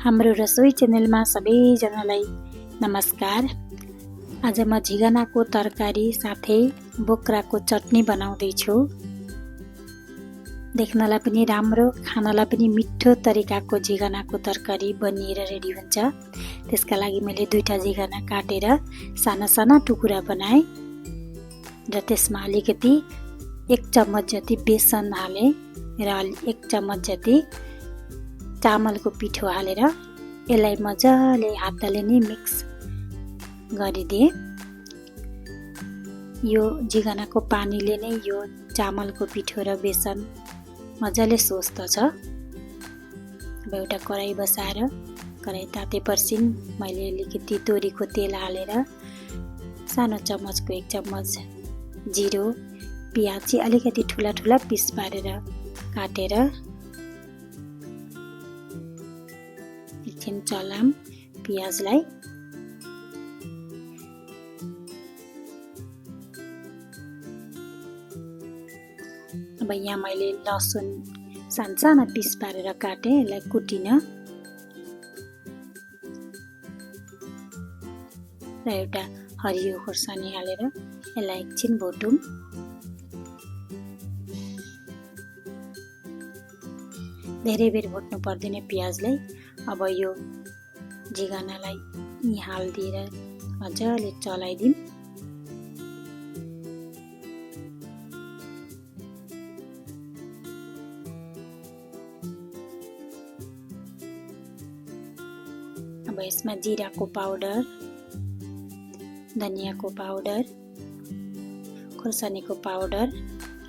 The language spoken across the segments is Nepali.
हाम्रो रसोई च्यानलमा सबैजनालाई नमस्कार। आज म झिगनाको तरकारी साथै बोक्राको चटनी बनाउँदै छु। देख्नलाई पनि राम्रो, खानलाई पनि मिठो तरिकाको झिगनाको तरकारी बनिएर रेडी हुन्छ। त्यसका लागि मैले दुईटा झिगना काटेर साना साना टुक्रा बनाए र त्यसमा अलिकति 1 चम्मच जति बेसन हाले र 1 चम्मच जति चामलको पिठो हालेर यसलाई मजाले हातले नै मिक्स गरिदिए। यो झिगनाको पानीले नै यो चामलको पिठो र बेसन मजाले सोच्दछ। अब एउटा कराई बसाएर कराई तातेपछि मैले अलिकति तोरीको तेल हालेर सानो चम्मचको 1 चम्मच जिरो, प्याज चाहिँ अलिकति ठुला ठुला पिस पारेर काटेर एकछिन चलाम प्याजलाई। अब यहाँ मैले लसुन सानसाना पिस पारेर काटे, यसलाई कुटिन र एउटा हरियो खोर्सानी हालेर यसलाई एकछिन भुटौँ। धेरै बेर भुट्नु पर्दैन प्याजलाई। अब यो झिगनालाई यी हालिदिएर मजाले चलाइदिउँ। अब यसमा जिराको पाउडर, धनियाको पाउडर, खोर्सानीको पाउडर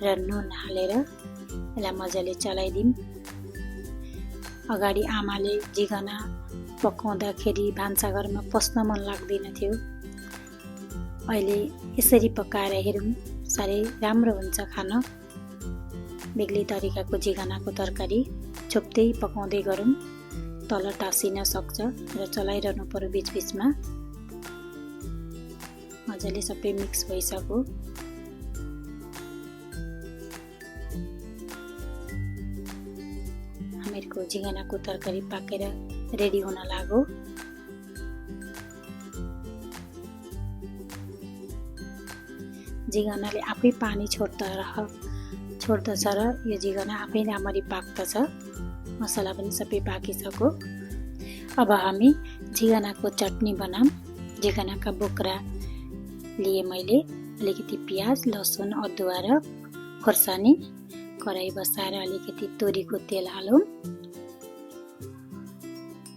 र नुन हालेर यसलाई मजाले चलाइदिउँ। अगाडि आमाले झिगना पकाउँदाखेरि भान्साघरमा पस्न मन लाग्दैन थियो। अहिले यसरी पकाएर हेरौँ, साह्रै राम्रो हुन्छ खान। बेग्लै तरिकाको झिगनाको तरकारी छोप्दै पकाउँदै गरौँ, तल टाँसिन सक्छ र चलाइरहनु पर्यो बिचबिचमा। मजाले सबै मिक्स भइसक्यो। हामीहरूको झिगनाको तरकारी पाकेर रेडी हुन लाग्यो। झिगनाले आफै पानी छोड्दछ र यो झिगना आफै राम्ररी पाक्दछ। मसला पनि सबै पाकिसक्यो। अब हामी झिगनाको चटनी बनाऊँ। झिगनाका बोक्रा लिए मैले अलिकति प्याज, लसुन, अदुवा र खोर्सानी। कराई बसाएर अलिकति तोरीको तेल हालौँ,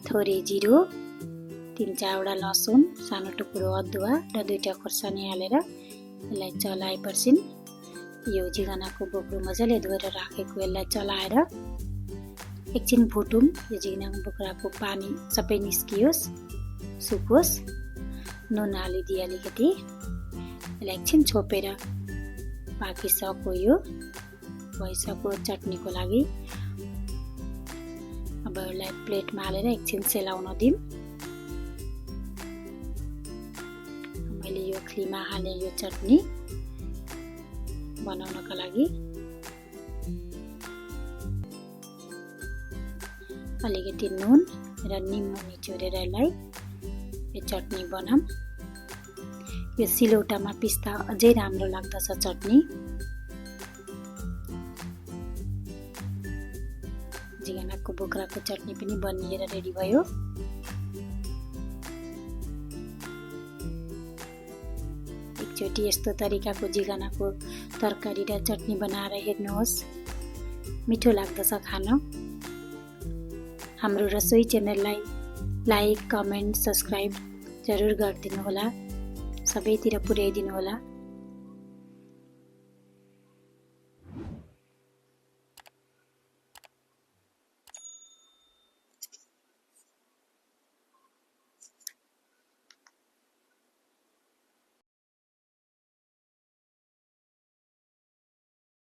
थोरै जिरो, 3-4 लसुन, सानो टुक्रो अदुवा र 2टा खोर्सानी हालेर यसलाई चलाएपछि यो झिगनाको बोक्रो मजाले धोएर राखेको यसलाई चलाएर एकछिन भुटौँ। यो झिगनाको बोक्राको पानी सबै निस्कियोस्, सुकोस्। नुन हालिदिए अलिकति, यसलाई एकछिन छोपेर पाकिसक्यो। यो भइसक्यो चटनीको लागि। अब यसलाई प्लेटमा हालेर एकछिन सेलाउन दिउँ। मैले यो खलीमा हालेँ यो चटनी बनाउनका लागि। अलिकति नुन र निम्बु निचोरेर यसलाई यो चटनी बनाऊँ। यो सिलौटामा पिस्दा अझै राम्रो लाग्दछ चटनी। झिगनाको बोक्राको चटनी पनि बनिएर रेडी भयो। एकचोटि यस्तो तरिकाको झिगनाको तरकारी र चटनी बनाएर हेर्नुहोस्, मिठो लाग्दछ खान। हाम्रो रसोई च्यानललाई लाइक, कमेन्ट, सब्सक्राइब जरुर गरिदिनु होला। सबैतिर पुर्याइदिनु होला।